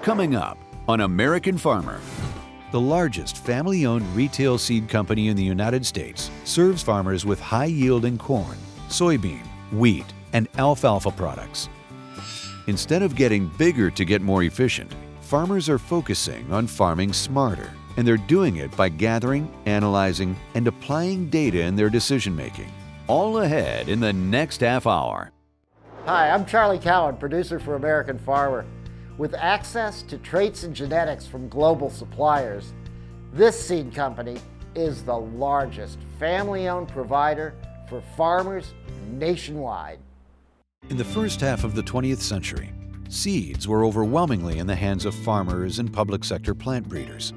Coming up on American Farmer. The largest family-owned retail seed company in the United States serves farmers with high-yielding corn, soybean, wheat, and alfalfa products. Instead of getting bigger to get more efficient, farmers are focusing on farming smarter, and they're doing it by gathering, analyzing, and applying data in their decision-making. All ahead in the next half hour. Hi, I'm Charlie Cowan, producer for American Farmer. With access to traits and genetics from global suppliers, this seed company is the largest family-owned provider for farmers nationwide. In the first half of the 20th century, seeds were overwhelmingly in the hands of farmers and public sector plant breeders.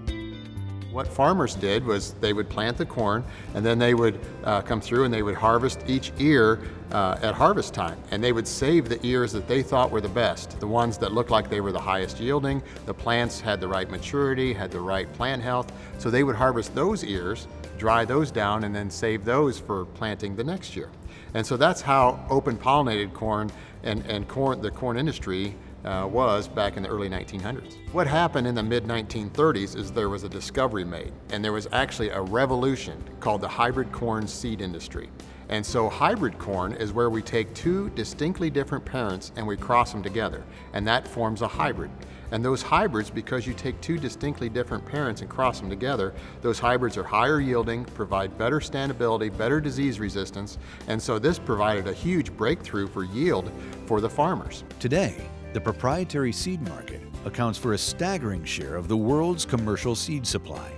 What farmers did was they would plant the corn, and then they would come through and they would harvest each ear at harvest time. And they would save the ears that they thought were the best, the ones that looked like they were the highest yielding, the plants had the right maturity, had the right plant health. So they would harvest those ears, dry those down, and then save those for planting the next year. And so that's how open pollinated corn and the corn industry was back in the early 1900s. What happened in the mid-1930s is there was a discovery made, and there was actually a revolution called the hybrid corn seed industry. And so hybrid corn is where we take two distinctly different parents and we cross them together, and that forms a hybrid. And those hybrids, because you take two distinctly different parents and cross them together, those hybrids are higher yielding, provide better standability, better disease resistance, and so this provided a huge breakthrough for yield for the farmers. Today, the proprietary seed market accounts for a staggering share of the world's commercial seed supply.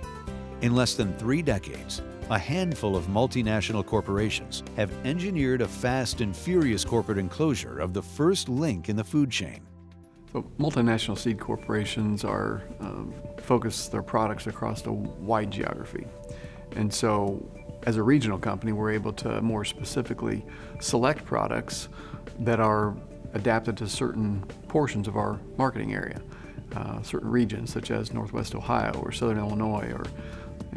In less than 3 decades, a handful of multinational corporations have engineered a fast and furious corporate enclosure of the first link in the food chain. So multinational seed corporations are focus their products across a wide geography. And so as a regional company, we're able to more specifically select products that are adapted to certain portions of our marketing area, certain regions such as Northwest Ohio or Southern Illinois or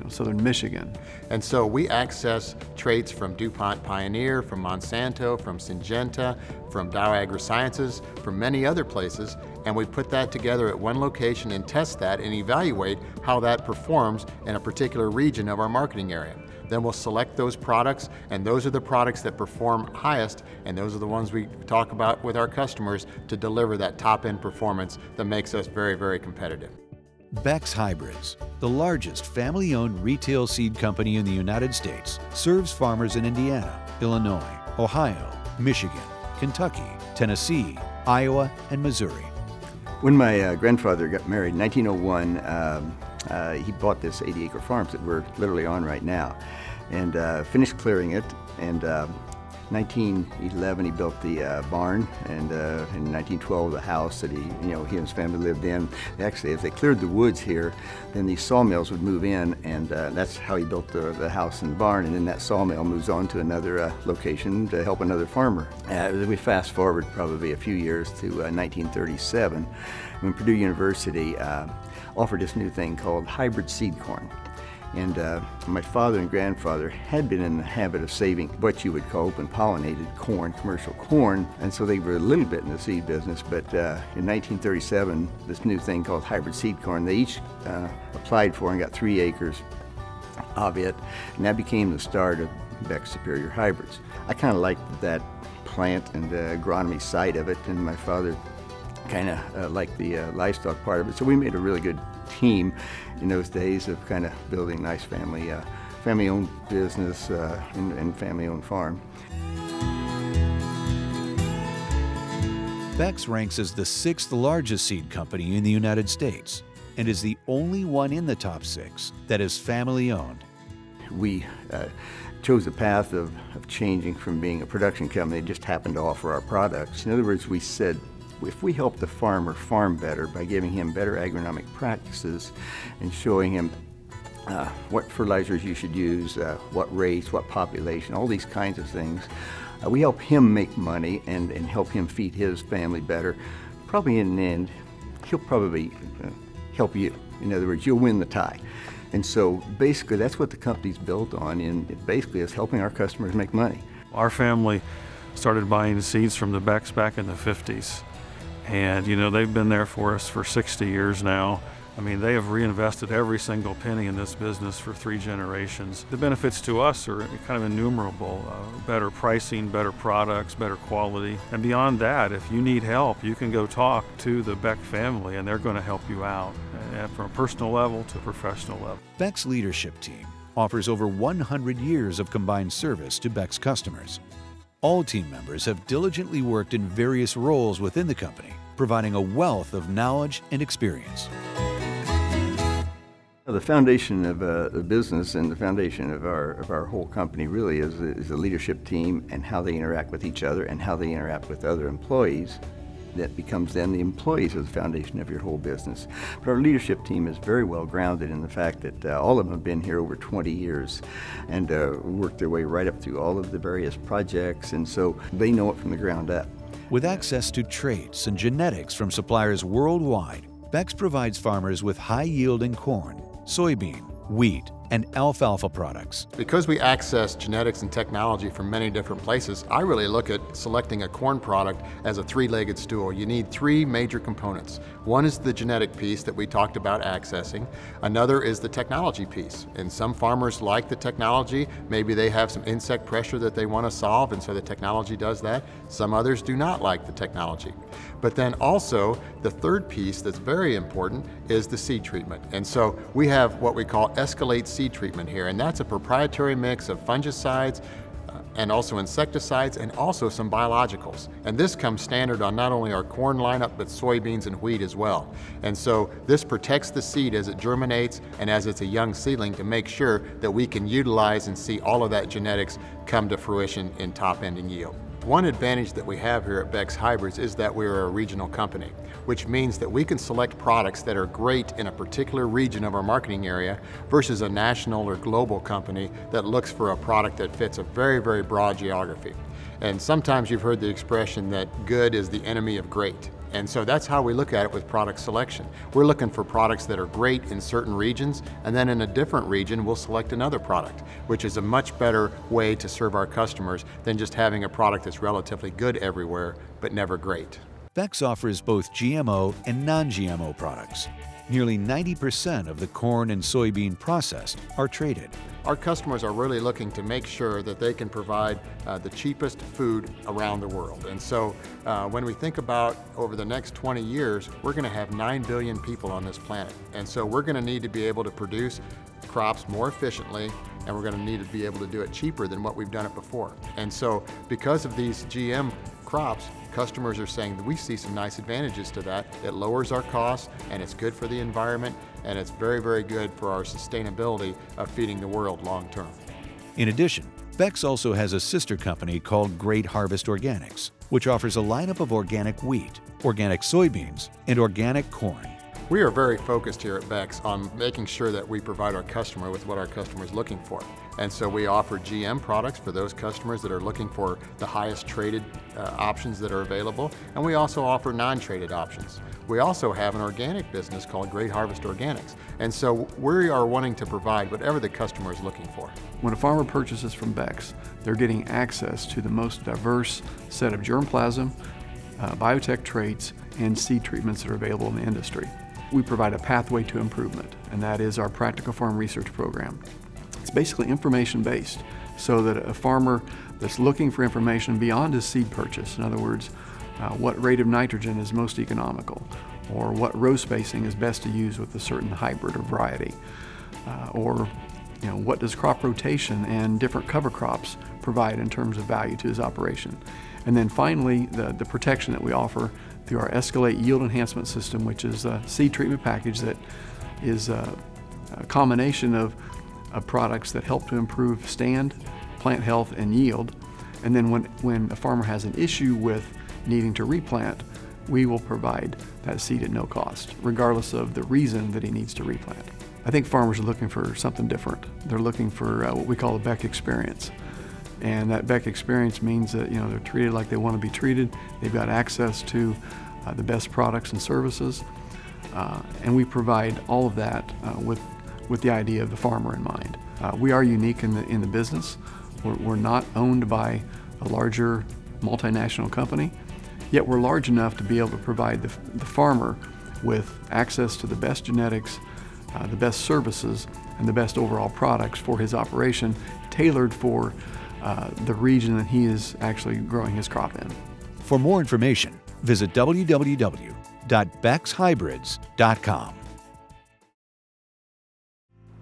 Southern Michigan. And so we access traits from DuPont Pioneer, from Monsanto, from Syngenta, from Dow AgroSciences, from many other places, and we put that together at one location and test that and evaluate how that performs in a particular region of our marketing area. Then we'll select those products, and those are the products that perform highest, and those are the ones we talk about with our customers to deliver that top-end performance that makes us very, very competitive. Beck's Hybrids, the largest family-owned retail seed company in the United States, serves farmers in Indiana, Illinois, Ohio, Michigan, Kentucky, Tennessee, Iowa, and Missouri. When my grandfather got married in 1901, he bought this 80-acre farm that we're literally on right now, and finished clearing it. And 1911 he built the barn, and in 1912 the house that he and his family lived in. Actually, as they cleared the woods here, then these sawmills would move in, and that's how he built the house and the barn. And then that sawmill moves on to another location to help another farmer. We fast forward probably a few years to 1937, when Purdue University offered this new thing called hybrid seed corn. And my father and grandfather had been in the habit of saving what you would call open pollinated corn, commercial corn, and so they were a little bit in the seed business. But in 1937, this new thing called hybrid seed corn, they each applied for and got 3 acres of it, and that became the start of Beck's Superior Hybrids. I kind of liked that plant and the agronomy side of it, and my father kind of liked the livestock part of it, so we made a really good team in those days of kind of building a nice family-owned business and family-owned farm. Beck's ranks as the 6th largest seed company in the United States and is the only one in the top 6 that is family-owned. We chose the path of changing from being a production company that just happened to offer our products. In other words, we said, if we help the farmer farm better by giving him better agronomic practices and showing him what fertilizers you should use, what race, what population, all these kinds of things, we help him make money and help him feed his family better. Probably in the end, he'll probably help you. In other words, you'll win the tie. And so basically that's what the company's built on, and it basically is helping our customers make money. Our family started buying seeds from the Becks back in the 50s. And you know, they've been there for us for 60 years now. I mean, they have reinvested every single penny in this business for 3 generations. The benefits to us are kind of innumerable. Better pricing, better products, better quality. And beyond that, if you need help, you can go talk to the Beck family and they're going to help you out, from a personal level to a professional level. Beck's leadership team offers over 100 years of combined service to Beck's customers. All team members have diligently worked in various roles within the company, providing a wealth of knowledge and experience. The foundation of the business and the foundation of our whole company really is the leadership team and how they interact with each other and how they interact with other employees. That becomes then the employees as the foundation of your whole business. But our leadership team is very well grounded in the fact that all of them have been here over 20 years and worked their way right up through all of the various projects, and so they know it from the ground up. With access to traits and genetics from suppliers worldwide, Beck's provides farmers with high-yielding corn, soybean, wheat, and alfalfa products. Because we access genetics and technology from many different places, I really look at selecting a corn product as a 3-legged stool. You need 3 major components. One is the genetic piece that we talked about accessing. Another is the technology piece. And some farmers like the technology. Maybe they have some insect pressure that they want to solve, and so the technology does that. Some others do not like the technology. But then also, the third piece that's very important is the seed treatment. And so we have what we call Escalate seed treatment here, and that's a proprietary mix of fungicides and also insecticides and also some biologicals. And this comes standard on not only our corn lineup but soybeans and wheat as well. And so this protects the seed as it germinates and as it's a young seedling to make sure that we can utilize and see all of that genetics come to fruition in top-ending yield. One advantage that we have here at Beck's Hybrids is that we're a regional company, which means that we can select products that are great in a particular region of our marketing area versus a national or global company that looks for a product that fits a very, very broad geography. And sometimes you've heard the expression that good is the enemy of great. And so that's how we look at it with product selection. We're looking for products that are great in certain regions, and then in a different region we'll select another product, which is a much better way to serve our customers than just having a product that's relatively good everywhere, but never great. Beck's offers both GMO and non-GMO products. Nearly 90% of the corn and soybean processed are traded. Our customers are really looking to make sure that they can provide the cheapest food around the world. And so when we think about over the next 20 years, we're going to have 9 billion people on this planet. And so we're going to need to be able to produce crops more efficiently, and we're going to need to be able to do it cheaper than what we've done it before. And so because of these GM crops, customers are saying that we see some nice advantages to that. It lowers our costs, and it's good for the environment, and it's very, very good for our sustainability of feeding the world long term. In addition, Beck's also has a sister company called Great Harvest Organics, which offers a lineup of organic wheat, organic soybeans, and organic corn. We are very focused here at Beck's on making sure that we provide our customer with what our customer is looking for. And so we offer GM products for those customers that are looking for the highest traded options that are available, and we also offer non-traded options. We also have an organic business called Great Harvest Organics, and so we are wanting to provide whatever the customer is looking for. When a farmer purchases from Beck's, they're getting access to the most diverse set of germplasm, biotech traits, and seed treatments that are available in the industry. We provide a pathway to improvement, and that is our Practical Farm Research Program. It's basically information-based, so that a farmer that's looking for information beyond his seed purchase, in other words, what rate of nitrogen is most economical, or what row spacing is best to use with a certain hybrid or variety, or what does crop rotation and different cover crops provide in terms of value to his operation. And then finally, the protection that we offer through our Escalate Yield Enhancement System, which is a seed treatment package that is a combination of products that help to improve stand, plant health, and yield. And then when a farmer has an issue with needing to replant, we will provide that seed at no cost, regardless of the reason that he needs to replant. I think farmers are looking for something different. They're looking for what we call a Beck experience. And that Beck experience means that they're treated like they want to be treated. They've got access to the best products and services, and we provide all of that with the idea of the farmer in mind. We are unique in the business. We're not owned by a larger multinational company, Yet we're large enough to be able to provide the farmer with access to the best genetics, the best services, and the best overall products for his operation, tailored for the region that he is actually growing his crop in. For more information, visit www.beckshybrids.com.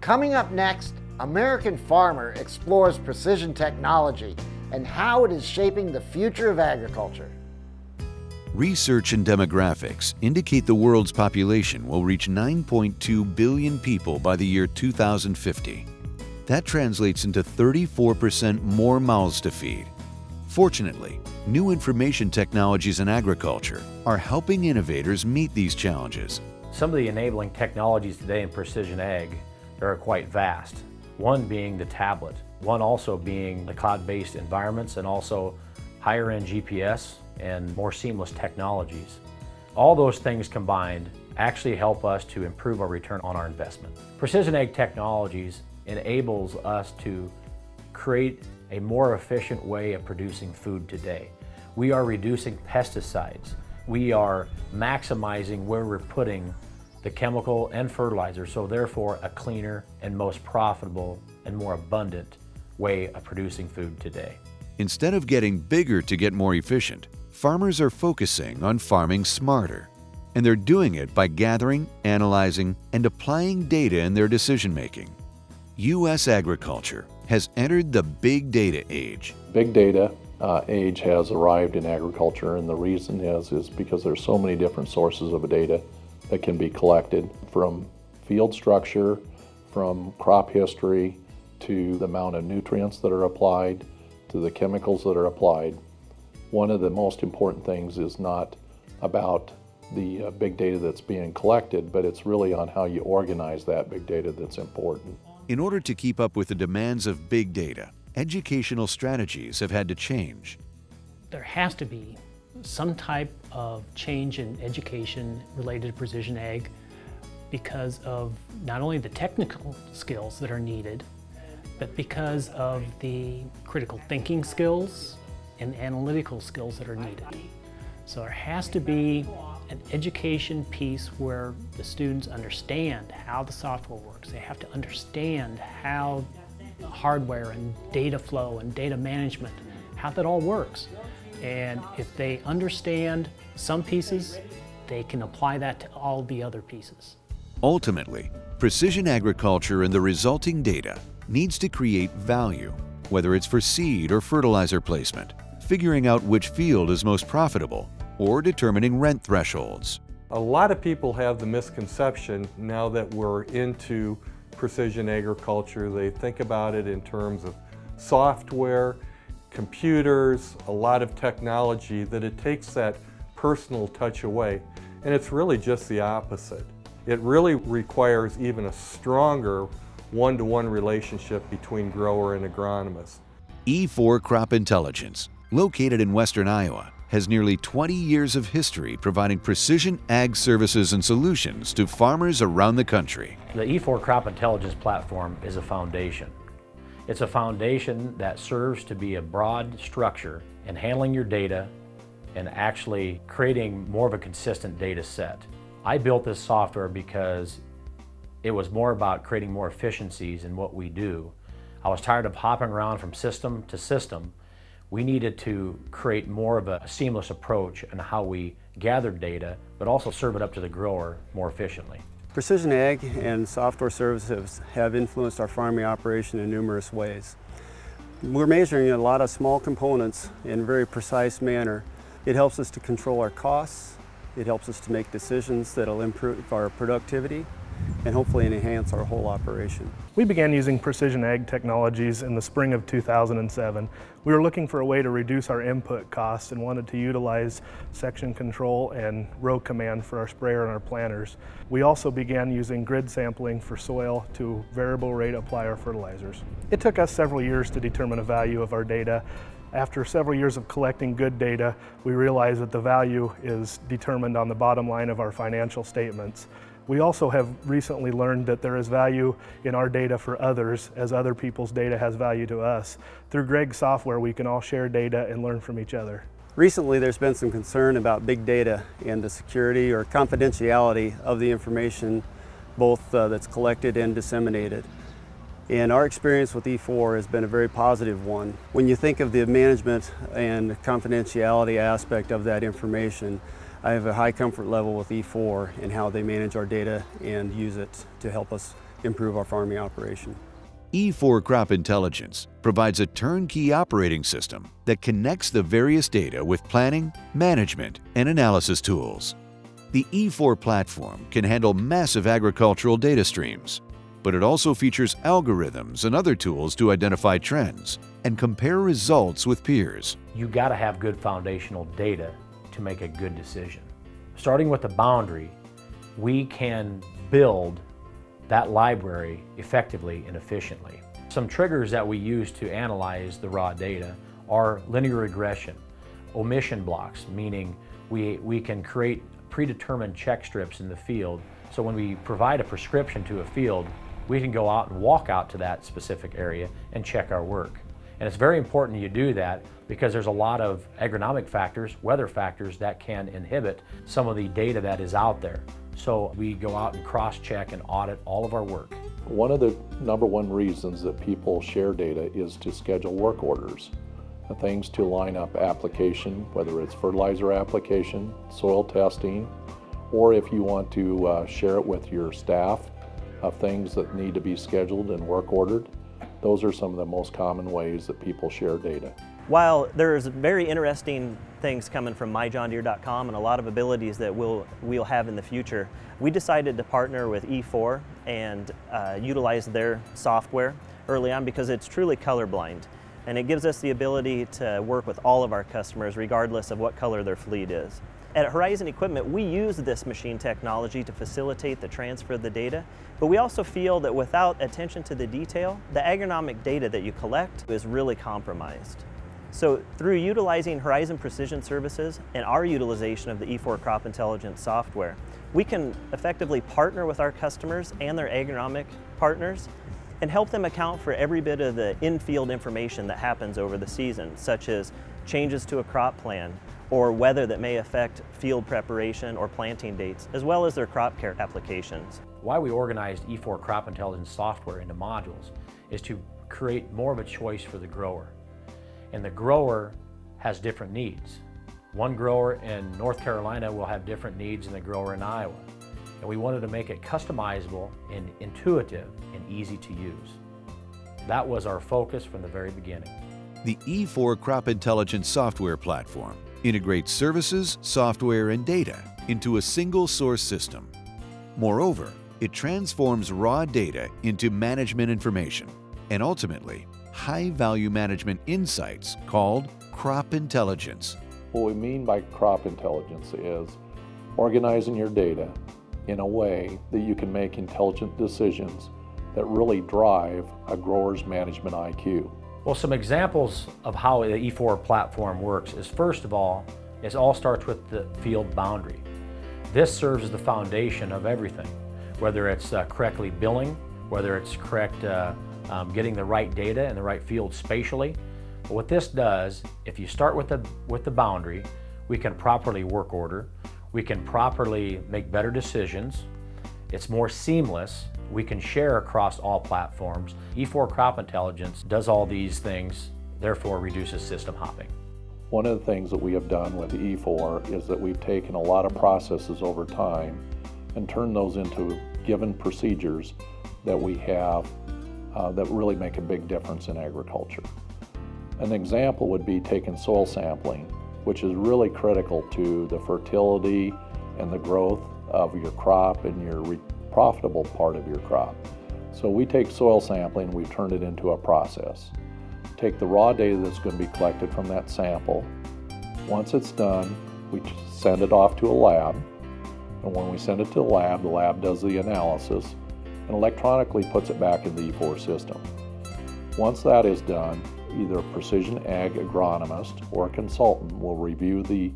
Coming up next, American Farmer explores precision technology and how it is shaping the future of agriculture. Research and demographics indicate the world's population will reach 9.2 billion people by the year 2050. That translates into 34% more mouths to feed. Fortunately, new information technologies in agriculture are helping innovators meet these challenges. Some of the enabling technologies today in precision ag are quite vast. One being the tablet, one also being the cloud-based environments, and also higher-end GPS and more seamless technologies. All those things combined actually help us to improve our return on our investment. Precision ag technologies enables us to create a more efficient way of producing food today. We are reducing pesticides. We are maximizing where we're putting the chemical and fertilizer, so therefore a cleaner and most profitable and more abundant way of producing food today. Instead of getting bigger to get more efficient, farmers are focusing on farming smarter. And they're doing it by gathering, analyzing, and applying data in their decision-making. U.S. agriculture has entered the big data age. Big data age has arrived in agriculture, and the reason is because there's so many different sources of data that can be collected, from field structure, from crop history, to the amount of nutrients that are applied, to the chemicals that are applied. One of the most important things is not about the big data that's being collected, but it's really on how you organize that big data that's important. In order to keep up with the demands of big data, educational strategies have had to change. There has to be some type of change in education related to precision ag because of not only the technical skills that are needed, but because of the critical thinking skills and analytical skills that are needed. So there has to be an education piece where the students understand how the software works. They have to understand how hardware and data flow and data management, how that all works. And if they understand some pieces, they can apply that to all the other pieces. Ultimately, precision agriculture and the resulting data needs to create value, whether it's for seed or fertilizer placement, figuring out which field is most profitable, or determining rent thresholds. A lot of people have the misconception now that we're into precision agriculture. They think about it in terms of software, computers, a lot of technology, that it takes that personal touch away. And it's really just the opposite. It really requires even a stronger one-to-one relationship between grower and agronomist. E4 Crop Intelligence, located in western Iowa, has nearly 20 years of history providing precision ag services and solutions to farmers around the country. The E4 Crop Intelligence platform is a foundation. It's a foundation that serves to be a broad structure in handling your data and actually creating more of a consistent data set. I built this software because it was more about creating more efficiencies in what we do. I was tired of hopping around from system to system. We needed to create more of a seamless approach in how we gathered data, but also serve it up to the grower more efficiently. Precision ag and software services have influenced our farming operation in numerous ways. We're measuring a lot of small components in a very precise manner. It helps us to control our costs. It helps us to make decisions that will improve our productivity and hopefully enhance our whole operation. We began using precision ag technologies in the spring of 2007. We were looking for a way to reduce our input costs and wanted to utilize section control and row command for our sprayer and our planters. We also began using grid sampling for soil to variable rate apply our fertilizers. It took us several years to determine a value of our data. After several years of collecting good data, we realized that the value is determined on the bottom line of our financial statements. We also have recently learned that there is value in our data for others, as other people's data has value to us. Through Greg's software, we can all share data and learn from each other. Recently, there's been some concern about big data and the security or confidentiality of the information, both that's collected and disseminated. And our experience with E4 has been a very positive one. When you think of the management and confidentiality aspect of that information, I have a high comfort level with E4 and how they manage our data and use it to help us improve our farming operation. E4 Crop Intelligence provides a turnkey operating system that connects the various data with planning, management, and analysis tools. The E4 platform can handle massive agricultural data streams, but it also features algorithms and other tools to identify trends and compare results with peers. You got to have good foundational data to make a good decision. Starting with the boundary, we can build that library effectively and efficiently. Some triggers that we use to analyze the raw data are linear regression, omission blocks, meaning we can create predetermined check strips in the field. So when we provide a prescription to a field, we can go out and walk out to that specific area and check our work. And it's very important you do that because there's a lot of agronomic factors, weather factors that can inhibit some of the data that is out there. So we go out and cross-check and audit all of our work. One of the #1 reasons that people share data is to schedule work orders. Things to line up application, whether it's fertilizer application, soil testing, or if you want to share it with your staff of things that need to be scheduled and work ordered. Those are some of the most common ways that people share data. While there's very interesting things coming from myjohndeere.com and a lot of abilities that we'll have in the future, we decided to partner with E4 and utilize their software early on because it's truly colorblind. And it gives us the ability to work with all of our customers regardless of what color their fleet is. At Horizon Equipment, we use this machine technology to facilitate the transfer of the data, but we also feel that without attention to the detail, the agronomic data that you collect is really compromised. So through utilizing Horizon Precision Services and our utilization of the E4 Crop Intelligence software, we can effectively partner with our customers and their agronomic partners and help them account for every bit of the in-field information that happens over the season, such as changes to a crop plan or weather that may affect field preparation or planting dates, as well as their crop care applications. Why we organized E4 Crop Intelligence software into modules is to create more of a choice for the grower. And the grower has different needs. One grower in North Carolina will have different needs than the grower in Iowa. And we wanted to make it customizable and intuitive and easy to use. That was our focus from the very beginning. The E4 Crop Intelligence software platform integrates services, software, and data into a single source system. Moreover, it transforms raw data into management information and ultimately high-value management insights called crop intelligence. What we mean by crop intelligence is organizing your data in a way that you can make intelligent decisions that really drive a grower's management IQ. Well, some examples of how the E4 platform works is, first of all, it all starts with the field boundary. This serves as the foundation of everything, whether it's correctly billing, whether it's correct getting the right data in the right field spatially. But what this does, if you start with the boundary, we can properly work order, we can properly make better decisions, it's more seamless, we can share across all platforms. E4 Crop Intelligence does all these things, therefore reduces system hopping. One of the things that we have done with E4 is that we've taken a lot of processes over time and turned those into given procedures that we have that really make a big difference in agriculture. An example would be taking soil sampling, which is really critical to the fertility and the growth of your crop and your profitable part of your crop. So we take soil sampling, we turn it into a process. Take the raw data that's going to be collected from that sample. Once it's done, we send it off to a lab. And when we send it to the lab does the analysis and electronically puts it back in the E4 system. Once that is done, either a precision ag agronomist or a consultant will review the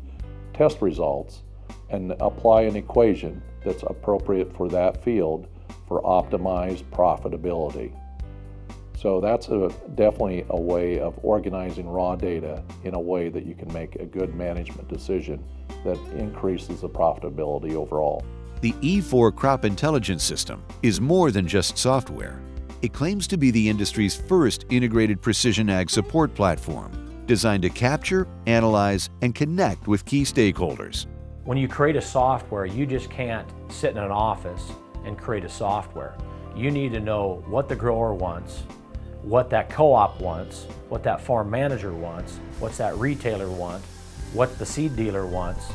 test results and apply an equation that's appropriate for that field for optimized profitability. So that's definitely a way of organizing raw data in a way that you can make a good management decision that increases the profitability overall. The E4 Crop Intelligence System is more than just software. It claims to be the industry's first integrated precision ag support platform, designed to capture, analyze, and connect with key stakeholders. When you create a software, you just can't sit in an office and create a software. You need to know what the grower wants, what that co-op wants, what that farm manager wants, what's that retailer want, what the seed dealer wants.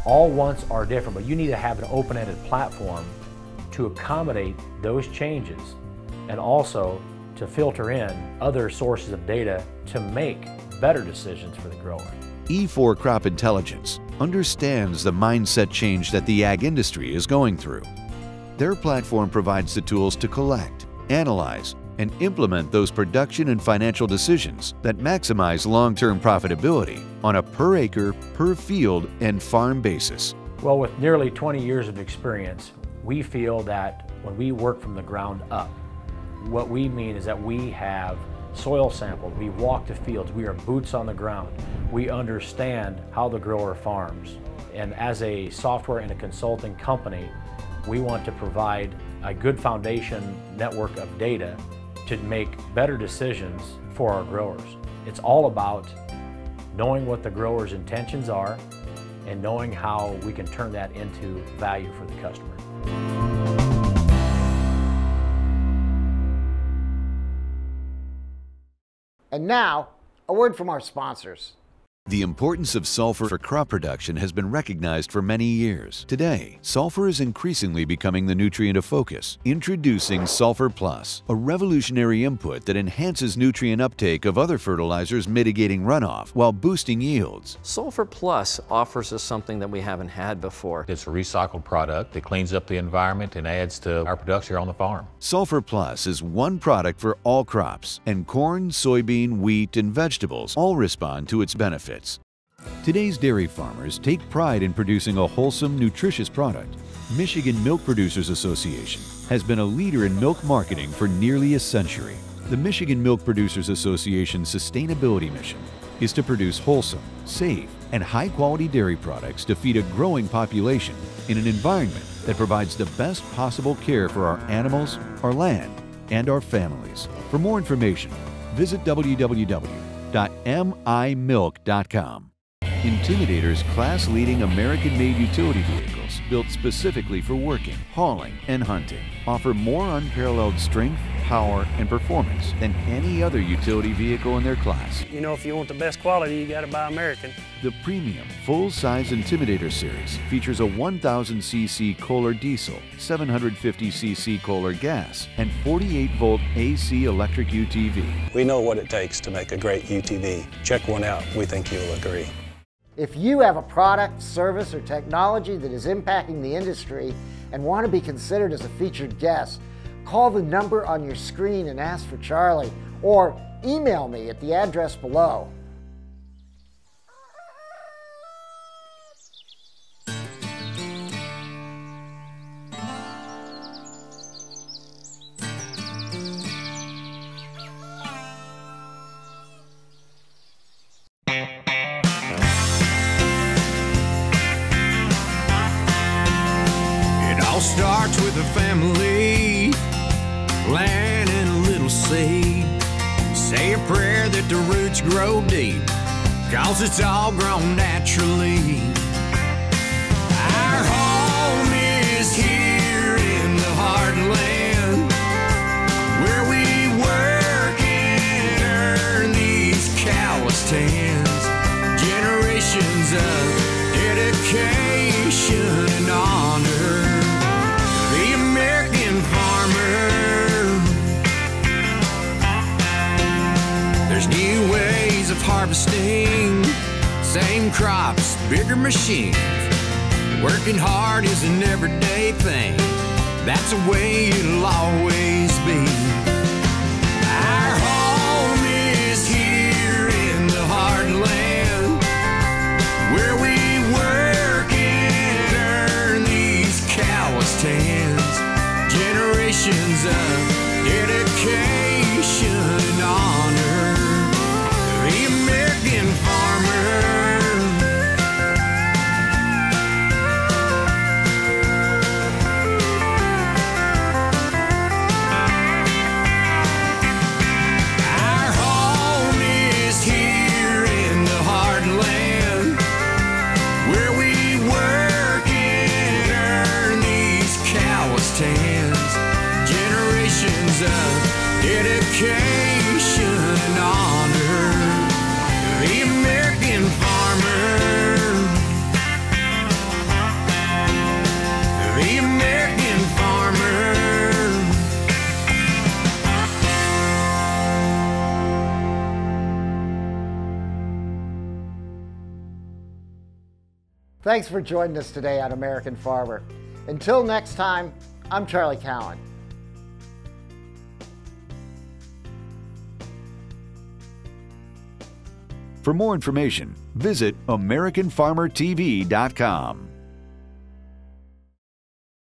All wants are different, but you need to have an open-ended platform to accommodate those changes and also to filter in other sources of data to make better decisions for the grower. E4 Crop Intelligence understands the mindset change that the ag industry is going through. Their platform provides the tools to collect, analyze, and implement those production and financial decisions that maximize long-term profitability on a per-acre, per-field, and farm basis. Well, with nearly 20 years of experience, we feel that when we work from the ground up, what we mean is that we have soil samples, we walk the fields, we are boots on the ground, we understand how the grower farms. And as a software and a consulting company, we want to provide a good foundation network of data to make better decisions for our growers. It's all about knowing what the grower's intentions are and knowing how we can turn that into value for the customer. And now, a word from our sponsors. The importance of sulfur for crop production has been recognized for many years. Today, sulfur is increasingly becoming the nutrient of focus. Introducing Sulfur Plus, a revolutionary input that enhances nutrient uptake of other fertilizers, mitigating runoff while boosting yields. Sulfur Plus offers us something that we haven't had before. It's a recycled product. It cleans up the environment and adds to our production here on the farm. Sulfur Plus is one product for all crops, and corn, soybean, wheat, and vegetables all respond to its benefits. Today's dairy farmers take pride in producing a wholesome, nutritious product. Michigan Milk Producers Association has been a leader in milk marketing for nearly a century. The Michigan Milk Producers Association's sustainability mission is to produce wholesome, safe, and high-quality dairy products to feed a growing population in an environment that provides the best possible care for our animals, our land, and our families. For more information, visit www.mimilk.com. Intimidator's class-leading American-made utility vehicles built specifically for working, hauling, and hunting offer more unparalleled strength, power, and performance than any other utility vehicle in their class. You know, if you want the best quality, you got to buy American. The premium full-size Intimidator series features a 1000cc Kohler diesel, 750cc Kohler gas, and 48-volt AC electric UTV. We know what it takes to make a great UTV. Check one out. We think you'll agree. If you have a product, service, or technology that is impacting the industry and want to be considered as a featured guest, call the number on your screen and ask for Charlie, or email me at the address below. Starts with a family, planting a little seed. Say a prayer that the roots grow deep, 'cause it's all grown naturally. Our home is here in the heartland, where we work and earn these calloused hands. Generations of dedication and honor. There's new ways of harvesting, same crops, bigger machines. Working hard is an everyday thing, that's the way it'll always be. Our home is here in the heartland, where we work and earn these calloused hands. Generations of dedication and honor. The American farmer. Our home is here in the heartland, where we work and earn these calloused hands. Generations of dedication and honor. The American farmer. The American farmer. Thanks for joining us today on American Farmer. Until next time, I'm Charlie Cowan. For more information, visit AmericanFarmerTV.com.